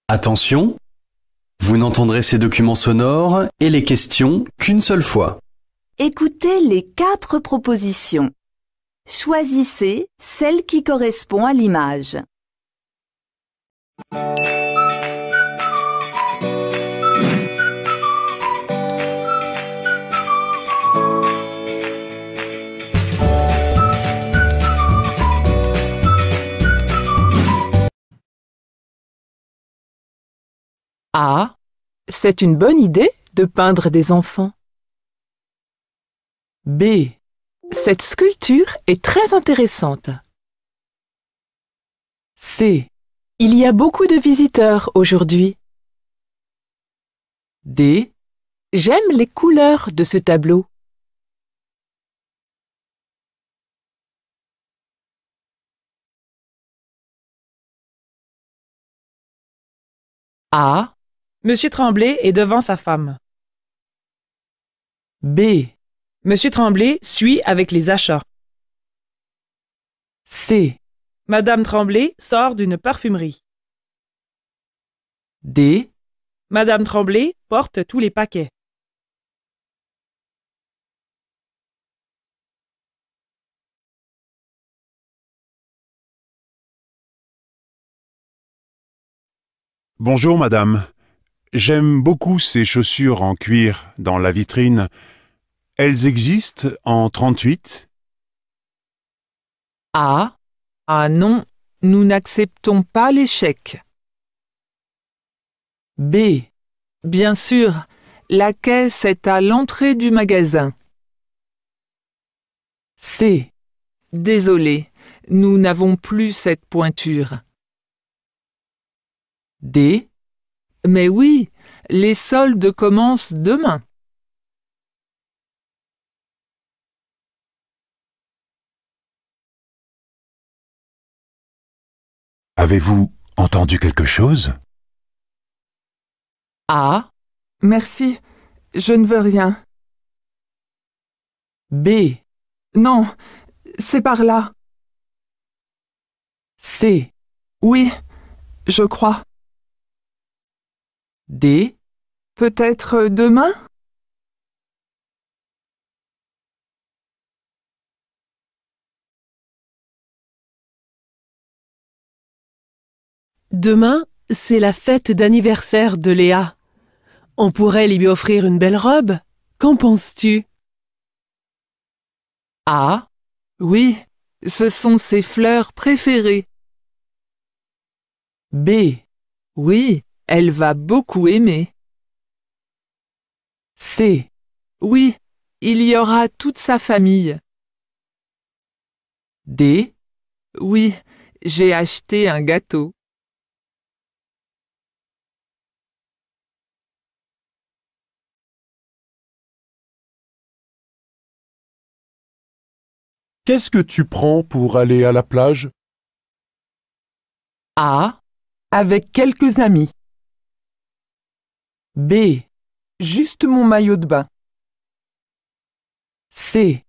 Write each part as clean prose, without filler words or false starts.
Attention, vous n'entendrez ces documents sonores et les questions qu'une seule fois. Écoutez les 4 propositions. Choisissez celle qui correspond à l'image. A. C'est une bonne idée de peindre des enfants. B. Cette sculpture est très intéressante. C. Il y a beaucoup de visiteurs aujourd'hui. D. J'aime les couleurs de ce tableau. A. Monsieur Tremblay est devant sa femme. B. Monsieur Tremblay suit avec les achats. C. Madame Tremblay sort d'une parfumerie. D. Madame Tremblay porte tous les paquets. Bonjour madame. J'aime beaucoup ces chaussures en cuir dans la vitrine. Elles existent en 38? A. Ah non, nous n'acceptons pas les chèques. B. Bien sûr, la caisse est à l'entrée du magasin. C. Désolé, nous n'avons plus cette pointure. D. Mais oui, les soldes commencent demain. Avez-vous entendu quelque chose? A. Merci, je ne veux rien. B. Non, c'est par là. C. Oui, je crois. D. Peut-être demain? Demain, c'est la fête d'anniversaire de Léa. On pourrait lui offrir une belle robe. Qu'en penses-tu? A. Oui, ce sont ses fleurs préférées. B. Oui, elle va beaucoup aimer. C. Oui, il y aura toute sa famille. D. Oui, j'ai acheté un gâteau. Qu'est-ce que tu prends pour aller à la plage? A. Avec quelques amis. B. Juste mon maillot de bain. C.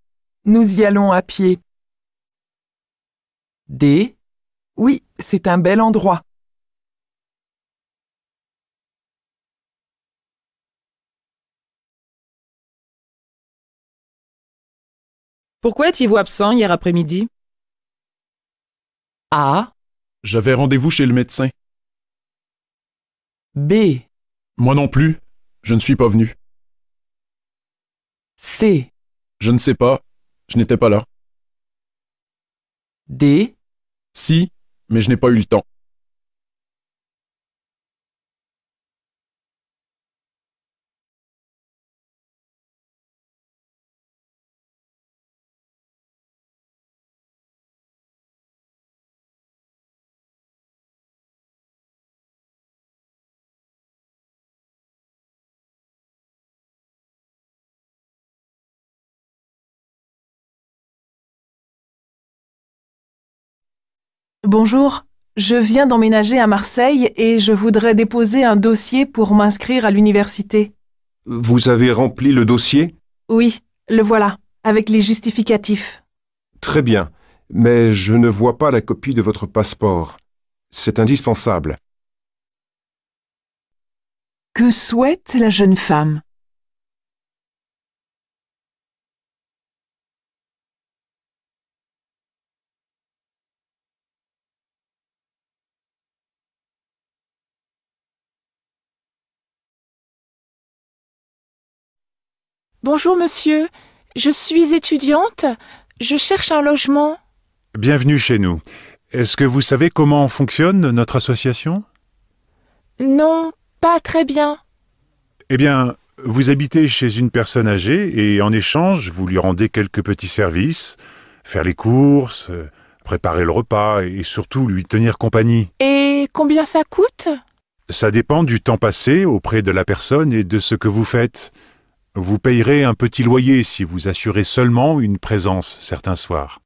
Nous y allons à pied. D. Oui, c'est un bel endroit. Pourquoi étiez-vous absent hier après-midi? A. J'avais rendez-vous chez le médecin. B. Moi non plus, je ne suis pas venu. C. Je ne sais pas, je n'étais pas là. D. Si, mais je n'ai pas eu le temps. Bonjour, je viens d'emménager à Marseille et je voudrais déposer un dossier pour m'inscrire à l'université. Vous avez rempli le dossier? Oui, le voilà, avec les justificatifs. Très bien, mais je ne vois pas la copie de votre passeport. C'est indispensable. Que souhaite la jeune femme? Bonjour monsieur, je suis étudiante. Je cherche un logement. Bienvenue chez nous. Est-ce que vous savez comment fonctionne notre association? Non, pas très bien. Eh bien, vous habitez chez une personne âgée et en échange, vous lui rendez quelques petits services, faire les courses, préparer le repas et surtout lui tenir compagnie. Et combien ça coûte? Ça dépend du temps passé auprès de la personne et de ce que vous faites. Vous payerez un petit loyer si vous assurez seulement une présence certains soirs.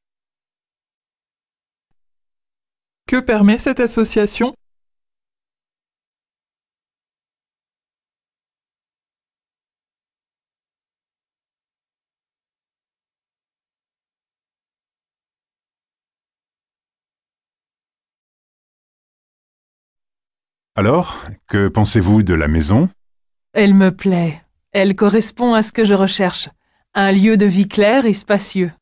Que permet cette association? Alors, que pensez-vous de la maison? Elle me plaît. Elle correspond à ce que je recherche. Un lieu de vie clair et spacieux.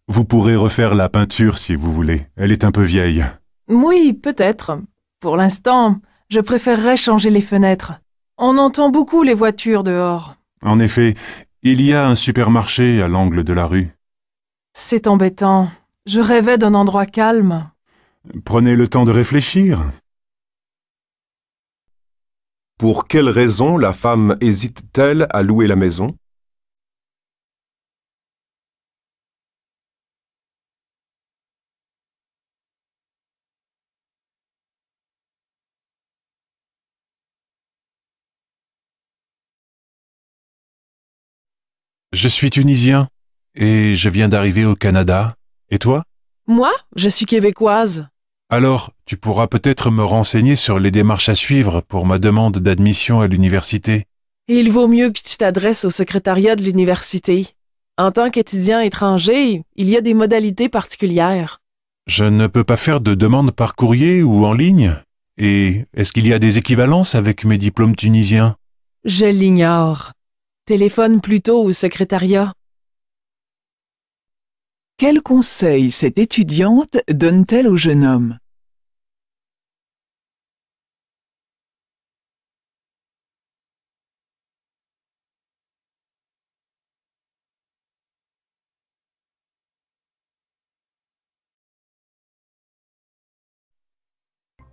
Vous pourrez refaire la peinture si vous voulez. Elle est un peu vieille. Oui, peut-être. Pour l'instant, je préférerais changer les fenêtres. On entend beaucoup les voitures dehors. En effet, il y a un supermarché à l'angle de la rue. C'est embêtant. Je rêvais d'un endroit calme. Prenez le temps de réfléchir. pour quelle raison la femme hésite-t-elle à louer la maison? Je suis tunisien et je viens d'arriver au Canada. Et toi? Moi, je suis québécoise. Alors, tu pourras peut-être me renseigner sur les démarches à suivre pour ma demande d'admission à l'université. Et il vaut mieux que tu t'adresses au secrétariat de l'université. En tant qu'étudiant étranger, il y a des modalités particulières. Je ne peux pas faire de demande par courrier ou en ligne? Et est-ce qu'il y a des équivalences avec mes diplômes tunisiens? Je l'ignore. Téléphone plutôt au secrétariat. Quel conseil cette étudiante donne-t-elle au jeune homme?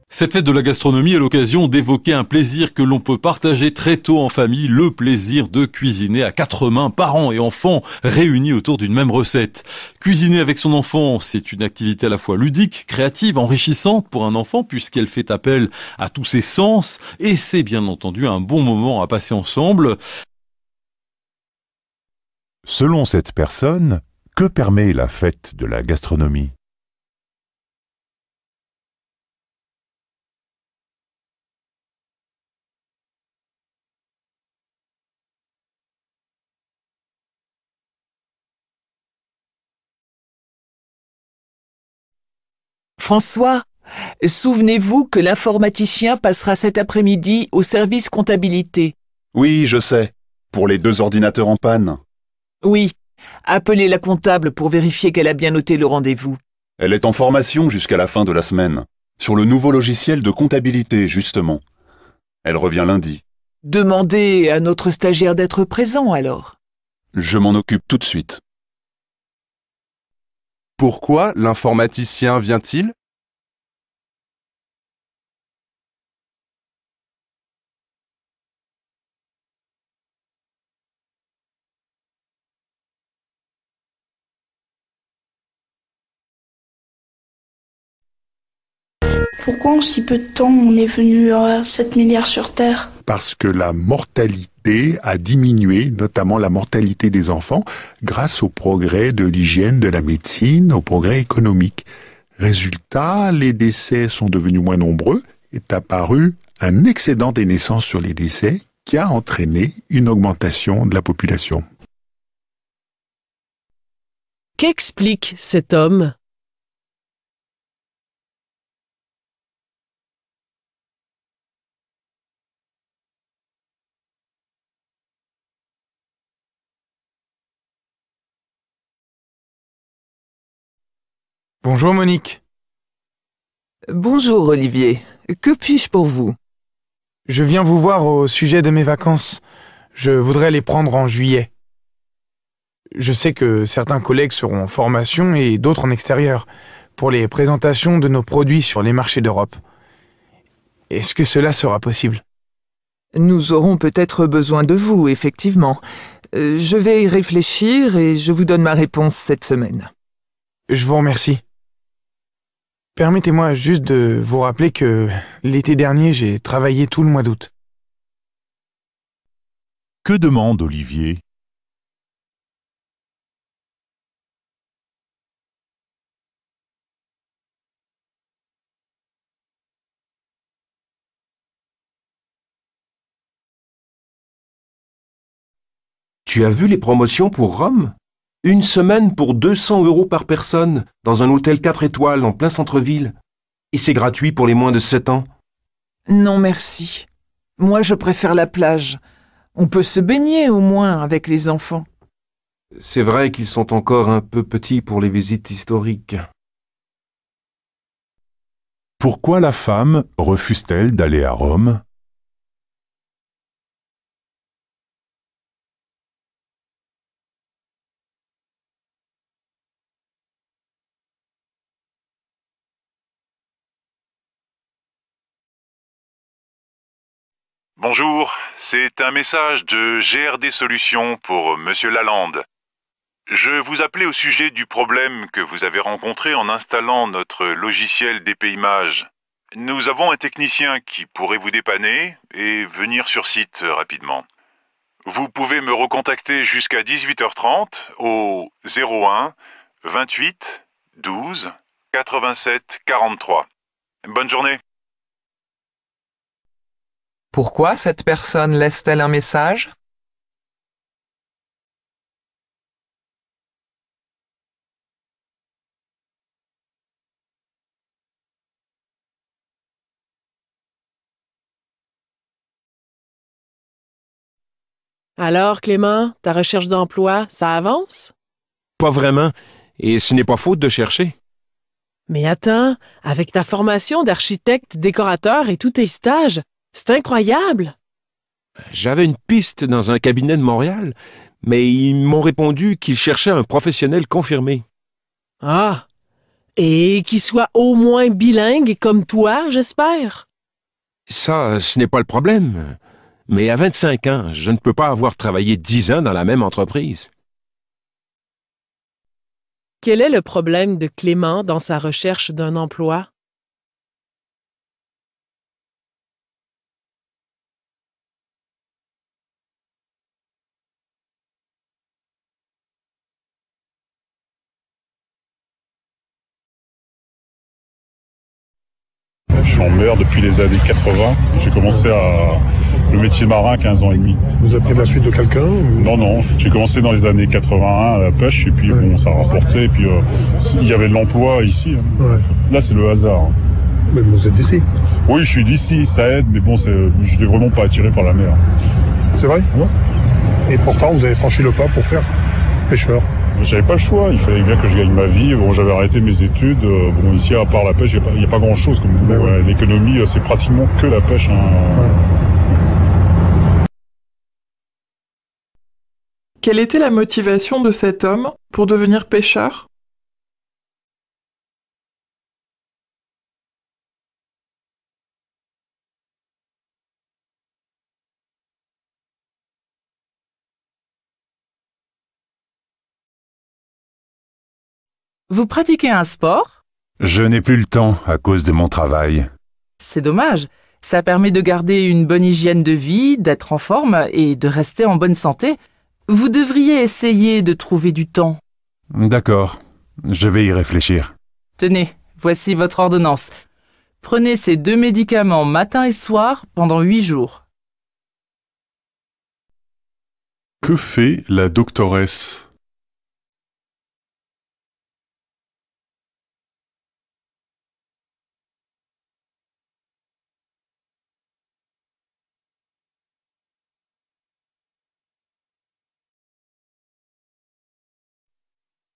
Cette fête de la gastronomie est l'occasion d'évoquer un plaisir que l'on peut partager très tôt en famille, le plaisir de cuisiner à quatre mains, parents et enfants réunis autour d'une même recette. Cuisiner avec son enfant, c'est une activité à la fois ludique, créative, enrichissante pour un enfant puisqu'elle fait appel à tous ses sens et c'est bien entendu un bon moment à passer ensemble. Selon cette personne, que permet la fête de la gastronomie? François, souvenez-vous que l'informaticien passera cet après-midi au service comptabilité. Oui, je sais. Pour les 2 ordinateurs en panne. Oui, appelez la comptable pour vérifier qu'elle a bien noté le rendez-vous. Elle est en formation jusqu'à la fin de la semaine. Sur le nouveau logiciel de comptabilité, justement. Elle revient lundi. Demandez à notre stagiaire d'être présent alors. Je m'en occupe tout de suite. Pourquoi l'informaticien vient-il? Pourquoi en si peu de temps on est venu à 7 milliards sur Terre? Parce que la mortalité a diminué, notamment la mortalité des enfants, grâce au progrès de l'hygiène, de la médecine, au progrès économique. Résultat, les décès sont devenus moins nombreux, est apparu un excédent des naissances sur les décès qui a entraîné une augmentation de la population. Qu'explique cet homme? Bonjour Monique. Bonjour Olivier. Que puis-je pour vous? Je viens vous voir au sujet de mes vacances. Je voudrais les prendre en juillet. Je sais que certains collègues seront en formation et d'autres en extérieur pour les présentations de nos produits sur les marchés d'Europe. Est-ce que cela sera possible? Nous aurons peut-être besoin de vous, effectivement. Je vais y réfléchir et je vous donne ma réponse cette semaine. Je vous remercie. Permettez-moi juste de vous rappeler que l'été dernier, j'ai travaillé tout le mois d'août. Que demande Olivier? Tu as vu les promotions pour Rome? Une semaine pour 200 € par personne, dans un hôtel 4 étoiles en plein centre-ville. Et c'est gratuit pour les moins de 7 ans. Non, merci. Moi, je préfère la plage. On peut se baigner au moins avec les enfants. C'est vrai qu'ils sont encore un peu petits pour les visites historiques. Pourquoi la femme refuse-t-elle d'aller à Rome? Bonjour, c'est un message de GRD Solutions pour Monsieur Lalande. Je vous appelais au sujet du problème que vous avez rencontré en installant notre logiciel d'épéimage. Nous avons un technicien qui pourrait vous dépanner et venir sur site rapidement. Vous pouvez me recontacter jusqu'à 18h30 au 01 28 12 87 43. Bonne journée. Pourquoi cette personne laisse-t-elle un message? Alors, Clément, ta recherche d'emploi, ça avance? Pas vraiment, et ce n'est pas faute de chercher. Mais attends, avec ta formation d'architecte, décorateur et tous tes stages, c'est incroyable! J'avais une piste dans un cabinet de Montréal, mais ils m'ont répondu qu'ils cherchaient un professionnel confirmé. Ah! Et qui soit au moins bilingue comme toi, j'espère? Ça, ce n'est pas le problème. Mais à 25 ans, je ne peux pas avoir travaillé 10 ans dans la même entreprise. Quel est le problème de Clément dans sa recherche d'un emploi? Je suis en mer depuis les années 80. J'ai commencé le métier marin à 15 ans et demi. Vous avez pris la suite de quelqu'un Non. J'ai commencé dans les années 81 à la pêche et puis bon, ça a rapporté. Et puis il y avait de l'emploi ici. Ouais. Là, c'est le hasard. Mais vous êtes d'ici? Oui, je suis d'ici, ça aide, mais bon, je n'étais vraiment pas attiré par la mer. C'est vrai? Ouais. Et pourtant, vous avez franchi le pas pour faire pêcheur? J'avais pas le choix, il fallait bien que je gagne ma vie. Bon, j'avais arrêté mes études. Bon, ici, à part la pêche, il n'y a pas grand-chose comme boulot. Ouais. L'économie, c'est pratiquement que la pêche. Quelle était la motivation de cet homme pour devenir pêcheur? Vous pratiquez un sport? Je n'ai plus le temps à cause de mon travail. C'est dommage. Ça permet de garder une bonne hygiène de vie, d'être en forme et de rester en bonne santé. Vous devriez essayer de trouver du temps. D'accord, je vais y réfléchir. Tenez, voici votre ordonnance. Prenez ces 2 médicaments matin et soir pendant 8 jours. Que fait la doctoresse?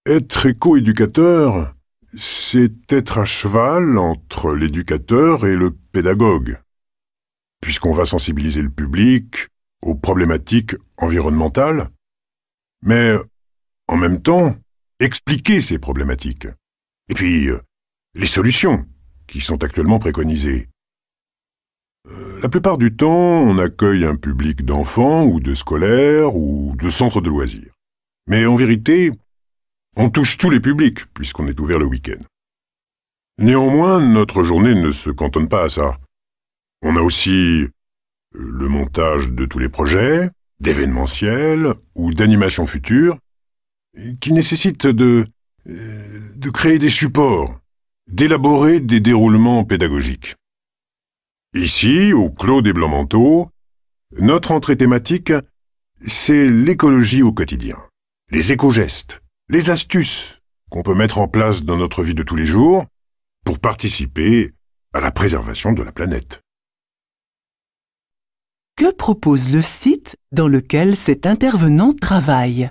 Être éco-éducateur c'est être à cheval entre l'éducateur et le pédagogue, puisqu'on va sensibiliser le public aux problématiques environnementales, mais en même temps, expliquer ces problématiques. Et puis, les solutions qui sont actuellement préconisées. La plupart du temps, on accueille un public d'enfants ou de scolaires ou de centres de loisirs. Mais en vérité, on touche tous les publics puisqu'on est ouvert le week-end. Néanmoins, notre journée ne se cantonne pas à ça. On a aussi le montage de tous les projets, d'événementiels ou d'animations futures, qui nécessitent de créer des supports, d'élaborer des déroulements pédagogiques. Ici, au Clos des Blancs-Manteaux, notre entrée thématique, c'est l'écologie au quotidien, les éco-gestes, les astuces qu'on peut mettre en place dans notre vie de tous les jours pour participer à la préservation de la planète. Que propose le site dans lequel cet intervenant travaille?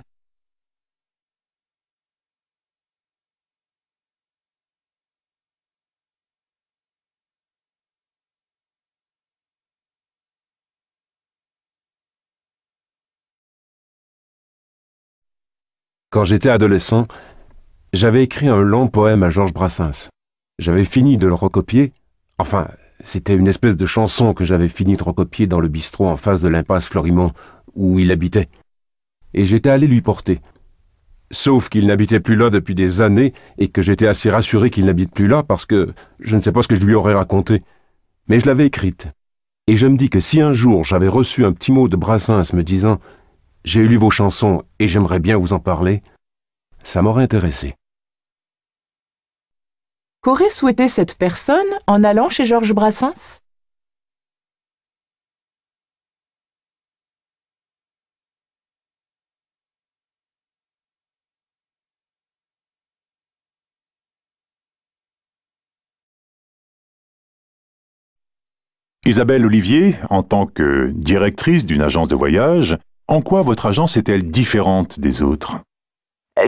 Quand j'étais adolescent, j'avais écrit un long poème à Georges Brassens. J'avais fini de le recopier. Enfin, c'était une espèce de chanson que j'avais fini de recopier dans le bistrot en face de l'impasse Florimond, où il habitait. Et j'étais allé lui porter. Sauf qu'il n'habitait plus là depuis des années et que j'étais assez rassuré qu'il n'habite plus là parce que je ne sais pas ce que je lui aurais raconté. Mais je l'avais écrite. Et je me dis que si un jour j'avais reçu un petit mot de Brassens me disant « J'ai lu vos chansons et j'aimerais bien vous en parler », ça m'aurait intéressé. Qu'aurait souhaité cette personne en allant chez Georges Brassens? Isabelle Olivier, en tant que directrice d'une agence de voyage, en quoi votre agence est-elle différente des autres?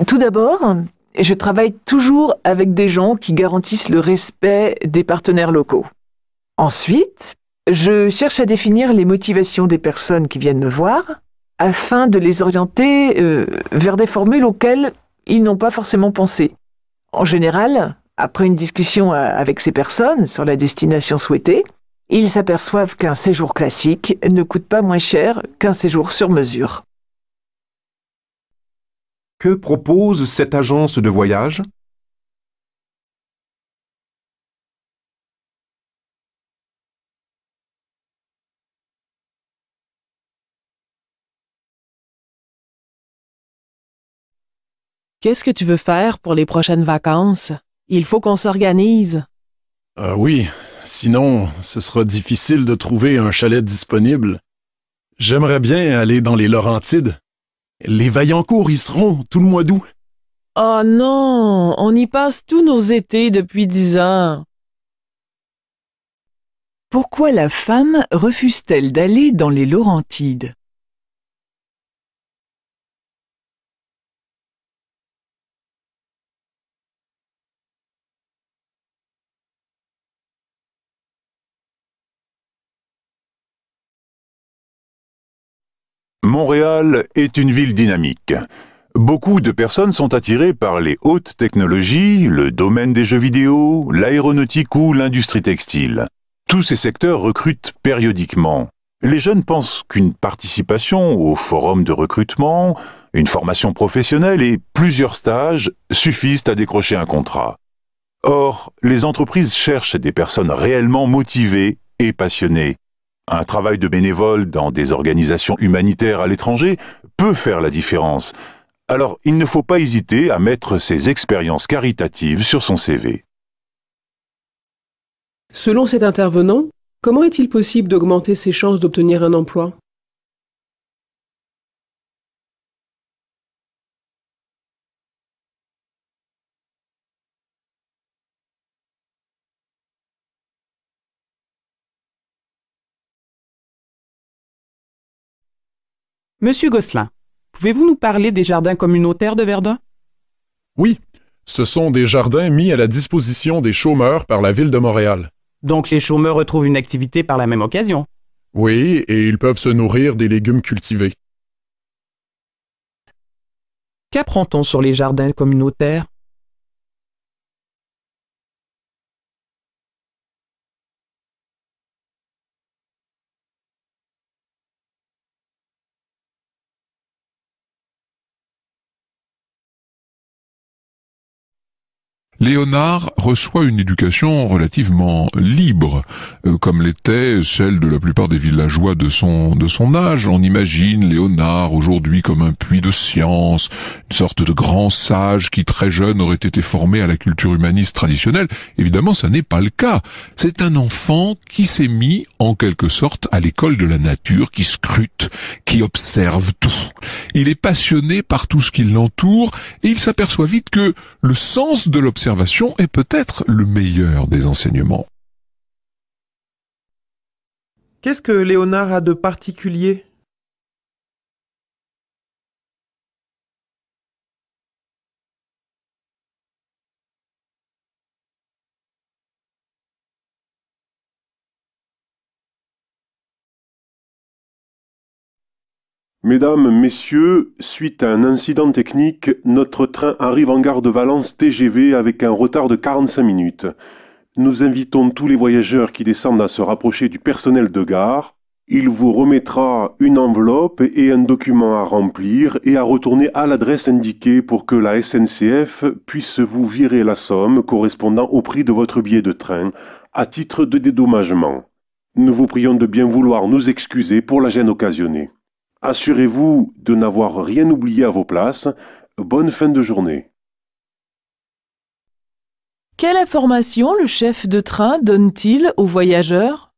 Tout d'abord, je travaille toujours avec des gens qui garantissent le respect des partenaires locaux. Ensuite, je cherche à définir les motivations des personnes qui viennent me voir afin de les orienter vers des formules auxquelles ils n'ont pas forcément pensé. En général, après une discussion avec ces personnes sur la destination souhaitée, ils s'aperçoivent qu'un séjour classique ne coûte pas moins cher qu'un séjour sur mesure. Que propose cette agence de voyage? Qu'est-ce que tu veux faire pour les prochaines vacances? Il faut qu'on s'organise. Oui, sinon, ce sera difficile de trouver un chalet disponible. J'aimerais bien aller dans les Laurentides. Les Vaillancourt y seront tout le mois d'août. Oh non, on y passe tous nos étés depuis 10 ans. Pourquoi la femme refuse-t-elle d'aller dans les Laurentides? Montréal est une ville dynamique. Beaucoup de personnes sont attirées par les hautes technologies, le domaine des jeux vidéo, l'aéronautique ou l'industrie textile. Tous ces secteurs recrutent périodiquement. Les jeunes pensent qu'une participation au forum de recrutement, une formation professionnelle et plusieurs stages suffisent à décrocher un contrat. Or, les entreprises cherchent des personnes réellement motivées et passionnées. Un travail de bénévole dans des organisations humanitaires à l'étranger peut faire la différence. Alors, il ne faut pas hésiter à mettre ses expériences caritatives sur son CV. Selon cet intervenant, comment est-il possible d'augmenter ses chances d'obtenir un emploi? Monsieur Gosselin, pouvez-vous nous parler des jardins communautaires de Verdun? Oui, Ce sont des jardins mis à la disposition des chômeurs par la Ville de Montréal. Donc les chômeurs retrouvent une activité par la même occasion. Oui, et ils peuvent se nourrir des légumes cultivés. Qu'apprend-on sur les jardins communautaires? Léonard reçoit une éducation relativement libre, comme l'était celle de la plupart des villageois de son âge. On imagine Léonard aujourd'hui comme un puits de science, une sorte de grand sage qui très jeune aurait été formé à la culture humaniste traditionnelle. Évidemment, ça n'est pas le cas. C'est un enfant qui s'est mis en quelque sorte à l'école de la nature, qui scrute, qui observe tout. Il est passionné par tout ce qui l'entoure et il s'aperçoit vite que le sens de l'observation est peut-être le meilleur des enseignements. Qu'est-ce que Léonard a de particulier? Mesdames, Messieurs, suite à un incident technique, notre train arrive en gare de Valence TGV avec un retard de 45 minutes. Nous invitons tous les voyageurs qui descendent à se rapprocher du personnel de gare. Il vous remettra une enveloppe et un document à remplir et à retourner à l'adresse indiquée pour que la SNCF puisse vous virer la somme correspondant au prix de votre billet de train à titre de dédommagement. Nous vous prions de bien vouloir nous excuser pour la gêne occasionnée. Assurez-vous de n'avoir rien oublié à vos places. Bonne fin de journée. Quelle information le chef de train donne-t-il aux voyageurs?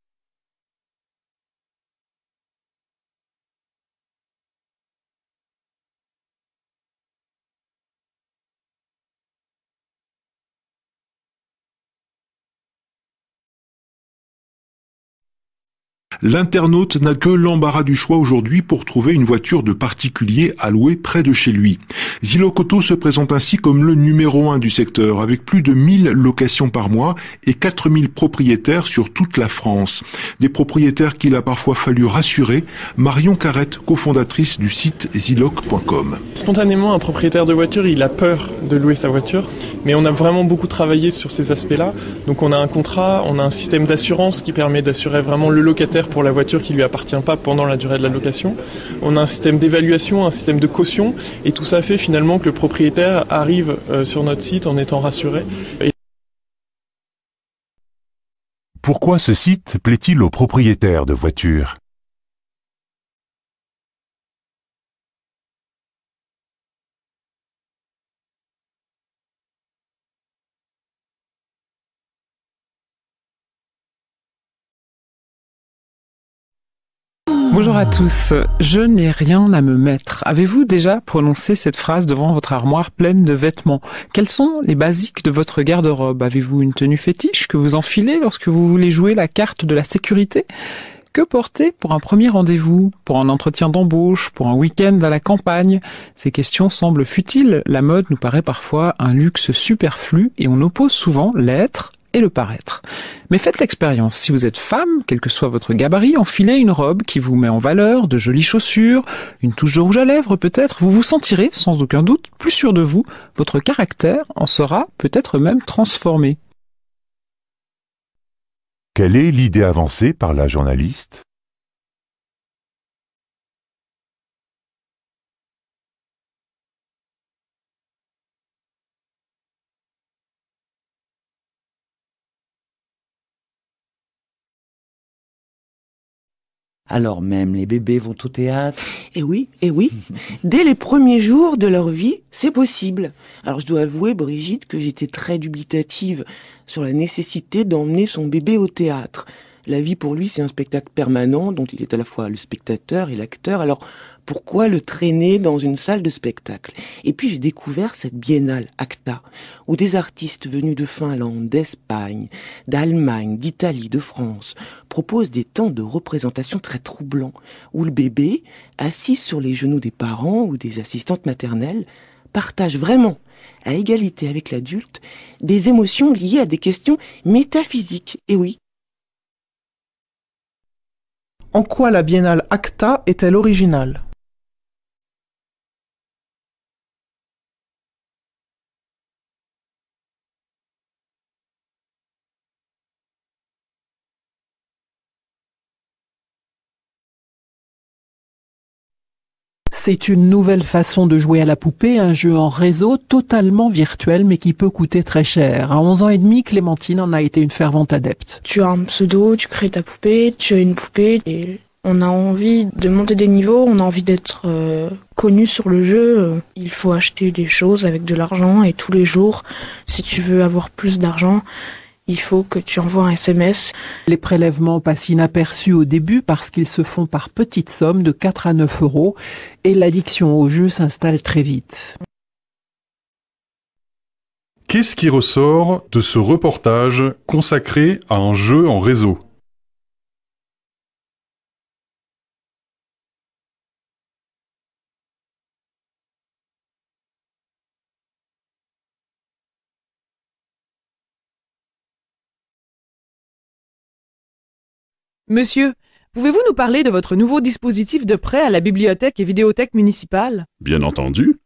L'internaute n'a que l'embarras du choix aujourd'hui pour trouver une voiture de particulier à louer près de chez lui. Zillow Auto se présente ainsi comme le numéro 1 du secteur, avec plus de 1000 locations par mois et 4000 propriétaires sur toute la France. Des propriétaires qu'il a parfois fallu rassurer. Marion Carrette, cofondatrice du site zilloc.com. Spontanément, un propriétaire de voiture, il a peur de louer sa voiture, mais on a vraiment beaucoup travaillé sur ces aspects-là. Donc on a un contrat, on a un système d'assurance qui permet d'assurer vraiment le locataire pour la voiture qui lui appartient pas pendant la durée de la location. On a un système d'évaluation, un système de caution, et tout ça fait finalement que le propriétaire arrive sur notre site en étant rassuré. Pourquoi ce site plaît-il aux propriétaires de voitures ? Bonjour à tous, je n'ai rien à me mettre. Avez-vous déjà prononcé cette phrase devant votre armoire pleine de vêtements? Quels sont les basiques de votre garde-robe? Avez-vous une tenue fétiche que vous enfilez lorsque vous voulez jouer la carte de la sécurité? Que porter pour un premier rendez-vous, pour un entretien d'embauche, pour un week-end à la campagne? Ces questions semblent futiles, la mode nous paraît parfois un luxe superflu et on oppose souvent l'être et le paraître. Mais faites l'expérience, si vous êtes femme, quel que soit votre gabarit, enfilez une robe qui vous met en valeur, de jolies chaussures, une touche de rouge à lèvres peut-être, vous vous sentirez, sans aucun doute, plus sûr de vous, votre caractère en sera peut-être même transformé. Quelle est l'idée avancée par la journaliste ? Alors même les bébés vont au théâtre. Eh oui. Dès les premiers jours de leur vie, c'est possible. Alors je dois avouer, Brigitte, que j'étais très dubitative sur la nécessité d'emmener son bébé au théâtre. La vie pour lui, c'est un spectacle permanent dont il est à la fois le spectateur et l'acteur. Alors pourquoi le traîner dans une salle de spectacle? Et puis j'ai découvert cette biennale ACTA, où des artistes venus de Finlande, d'Espagne, d'Allemagne, d'Italie, de France, proposent des temps de représentation très troublants, où le bébé, assis sur les genoux des parents ou des assistantes maternelles, partage vraiment à égalité avec l'adulte, des émotions liées à des questions métaphysiques. Et oui. En quoi la biennale ACTA est-elle originale? C'est une nouvelle façon de jouer à la poupée, un jeu en réseau totalement virtuel mais qui peut coûter très cher. À 11 ans et demi, Clémentine en a été une fervente adepte. Tu as un pseudo, tu crées ta poupée, tu as une poupée et on a envie de monter des niveaux, on a envie d'être connu sur le jeu. Il faut acheter des choses avec de l'argent et tous les jours, si tu veux avoir plus d'argent, il faut que tu envoies un SMS. Les prélèvements passent inaperçus au début parce qu'ils se font par petites sommes de 4 à 9 euros et l'addiction au jeu s'installe très vite. Qu'est-ce qui ressort de ce reportage consacré à un jeu en réseau ? Monsieur, pouvez-vous nous parler de votre nouveau dispositif de prêt à la bibliothèque et vidéothèque municipale? Bien entendu.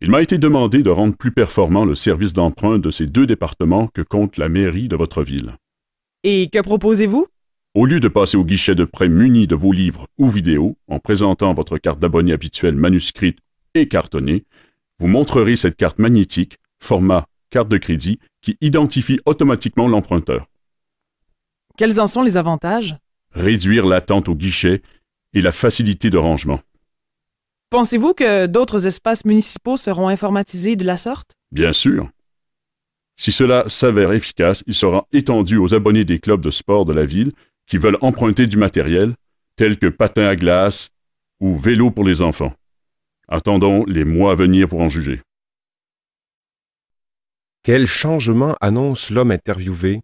Il m'a été demandé de rendre plus performant le service d'emprunt de ces 2 départements que compte la mairie de votre ville. Et que proposez-vous? Au lieu de passer au guichet de prêt muni de vos livres ou vidéos, en présentant votre carte d'abonné habituelle manuscrite et cartonnée, vous montrerez cette carte magnétique, format carte de crédit, qui identifie automatiquement l'emprunteur. Quels en sont les avantages? Réduire l'attente au guichet et la facilité de rangement. Pensez-vous que d'autres espaces municipaux seront informatisés de la sorte? Bien sûr. Si cela s'avère efficace, il sera étendu aux abonnés des clubs de sport de la ville qui veulent emprunter du matériel, tel que patins à glace ou vélo pour les enfants. Attendons les mois à venir pour en juger. Quel changement annonce l'homme interviewé?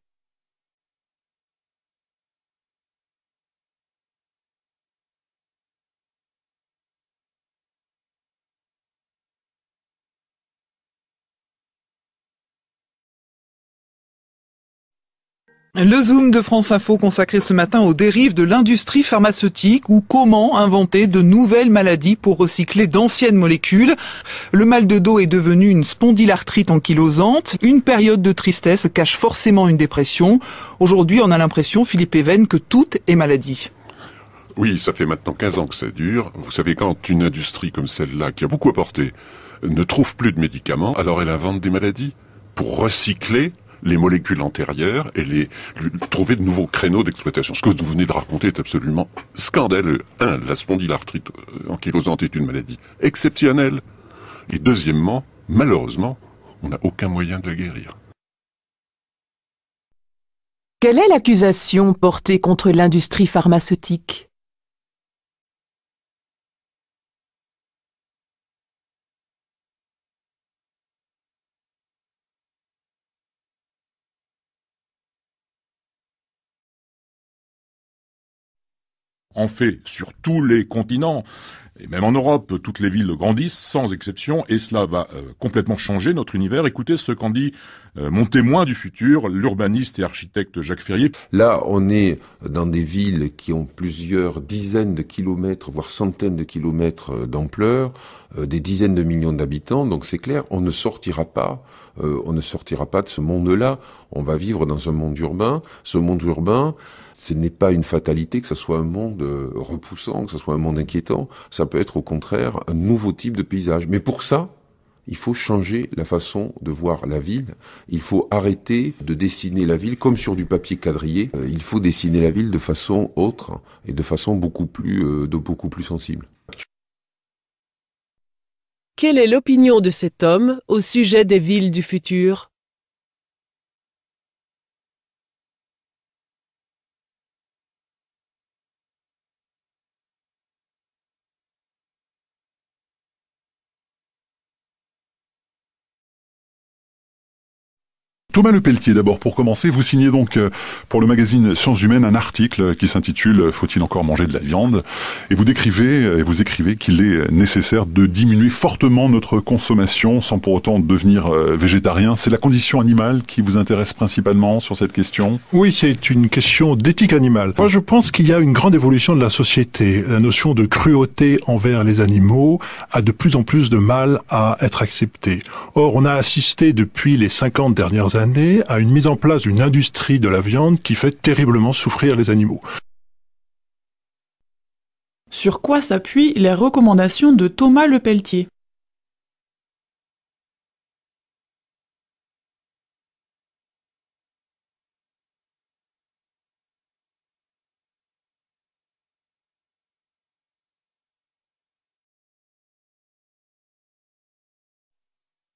Le Zoom de France Info consacré ce matin aux dérives de l'industrie pharmaceutique ou comment inventer de nouvelles maladies pour recycler d'anciennes molécules. Le mal de dos est devenu une spondylarthrite ankylosante. Une période de tristesse cache forcément une dépression. Aujourd'hui, on a l'impression, Philippe Even, que tout est maladie. Oui, ça fait maintenant 15 ans que ça dure. Vous savez, quand une industrie comme celle-là, qui a beaucoup apporté, ne trouve plus de médicaments, alors elle invente des maladies pour recycler les molécules antérieures et trouver de nouveaux créneaux d'exploitation. Ce que vous venez de raconter est absolument scandaleux. La spondylarthrite ankylosante est une maladie exceptionnelle. Et deuxièmement, malheureusement, on n'a aucun moyen de la guérir. Quelle est l'accusation portée contre l'industrie pharmaceutique? En fait, sur tous les continents, et même en Europe, toutes les villes grandissent, sans exception, et cela va complètement changer notre univers. Écoutez ce qu'en dit mon témoin du futur, l'urbaniste et architecte Jacques Ferrier. Là, on est dans des villes qui ont plusieurs dizaines de kilomètres, voire centaines de kilomètres d'ampleur, des dizaines de millions d'habitants, donc c'est clair, on ne sortira pas de ce monde-là. On va vivre dans un monde urbain. Ce monde urbain, ce n'est pas une fatalité que ce soit un monde repoussant, que ce soit un monde inquiétant. Ça peut être au contraire un nouveau type de paysage. Mais pour ça, il faut changer la façon de voir la ville. Il faut arrêter de dessiner la ville comme sur du papier quadrillé. Il faut dessiner la ville de façon autre et de façon beaucoup plus sensible. Quelle est l'opinion de cet homme au sujet des villes du futur ? Thomas Lepelletier, d'abord, pour commencer, vous signez donc pour le magazine Sciences Humaines un article qui s'intitule « Faut-il encore manger de la viande ?» et vous écrivez qu'il est nécessaire de diminuer fortement notre consommation sans pour autant devenir végétarien. C'est la condition animale qui vous intéresse principalement sur cette question? Oui, c'est une question d'éthique animale. Moi, je pense qu'il y a une grande évolution de la société. La notion de cruauté envers les animaux a de plus en plus de mal à être acceptée. Or, on a assisté depuis les 50 dernières années à une mise en place d'une industrie de la viande qui fait terriblement souffrir les animaux. Sur quoi s'appuient les recommandations de Thomas Lepelletier?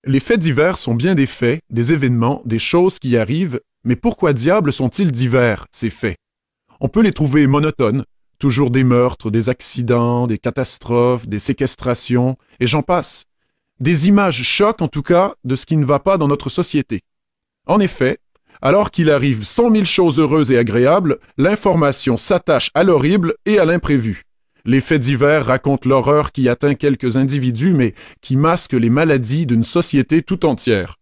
Les faits divers sont bien des faits, des événements, des choses qui arrivent, mais pourquoi diable sont-ils divers, ces faits? On peut les trouver monotones, toujours des meurtres, des accidents, des catastrophes, des séquestrations, et j'en passe. Des images choquent en tout cas de ce qui ne va pas dans notre société. En effet, alors qu'il arrive 100 000 choses heureuses et agréables, l'information s'attache à l'horrible et à l'imprévu. Les faits divers racontent l'horreur qui atteint quelques individus, mais qui masque les maladies d'une société tout entière.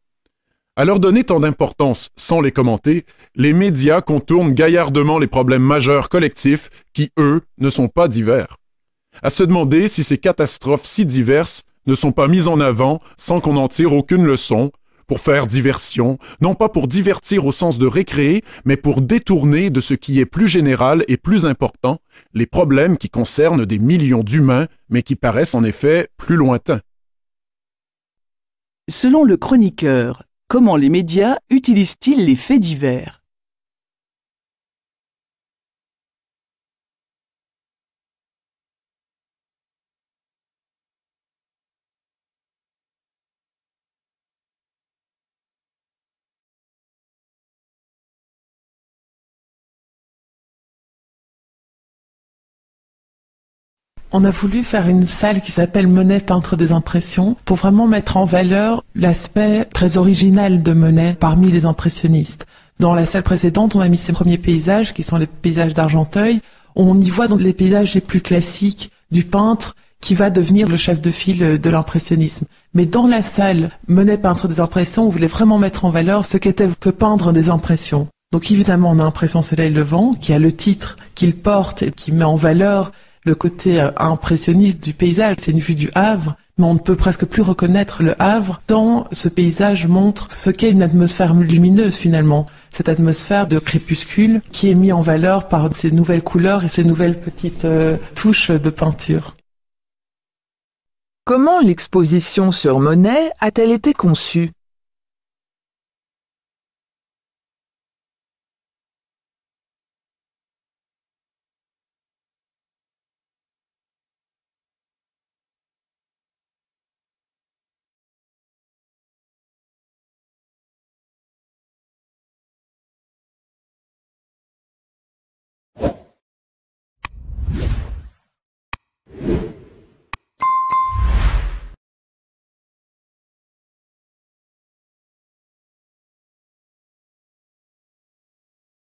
À leur donner tant d'importance sans les commenter, les médias contournent gaillardement les problèmes majeurs collectifs qui, eux, ne sont pas divers. À se demander si ces catastrophes si diverses ne sont pas mises en avant sans qu'on en tire aucune leçon, pour faire diversion, non pas pour divertir au sens de récréer, mais pour détourner de ce qui est plus général et plus important, les problèmes qui concernent des millions d'humains, mais qui paraissent en effet plus lointains. Selon le chroniqueur, comment les médias utilisent-ils les faits divers ? On a voulu faire une salle qui s'appelle Monet, peintre des impressions, pour vraiment mettre en valeur l'aspect très original de Monet parmi les impressionnistes. Dans la salle précédente, on a mis ses premiers paysages, qui sont les paysages d'Argenteuil. On y voit donc les paysages les plus classiques du peintre, qui va devenir le chef de file de l'impressionnisme. Mais dans la salle Monet, peintre des impressions, on voulait vraiment mettre en valeur ce qu'était que peindre des impressions. Donc évidemment, on a Impression Soleil Levant, qui a le titre qu'il porte et qui met en valeur le côté impressionniste du paysage. C'est une vue du Havre, mais on ne peut presque plus reconnaître le Havre tant ce paysage montre ce qu'est une atmosphère lumineuse finalement. Cette atmosphère de crépuscule qui est mise en valeur par ces nouvelles couleurs et ces nouvelles petites touches de peinture. Comment l'exposition sur Monet a-t-elle été conçue ?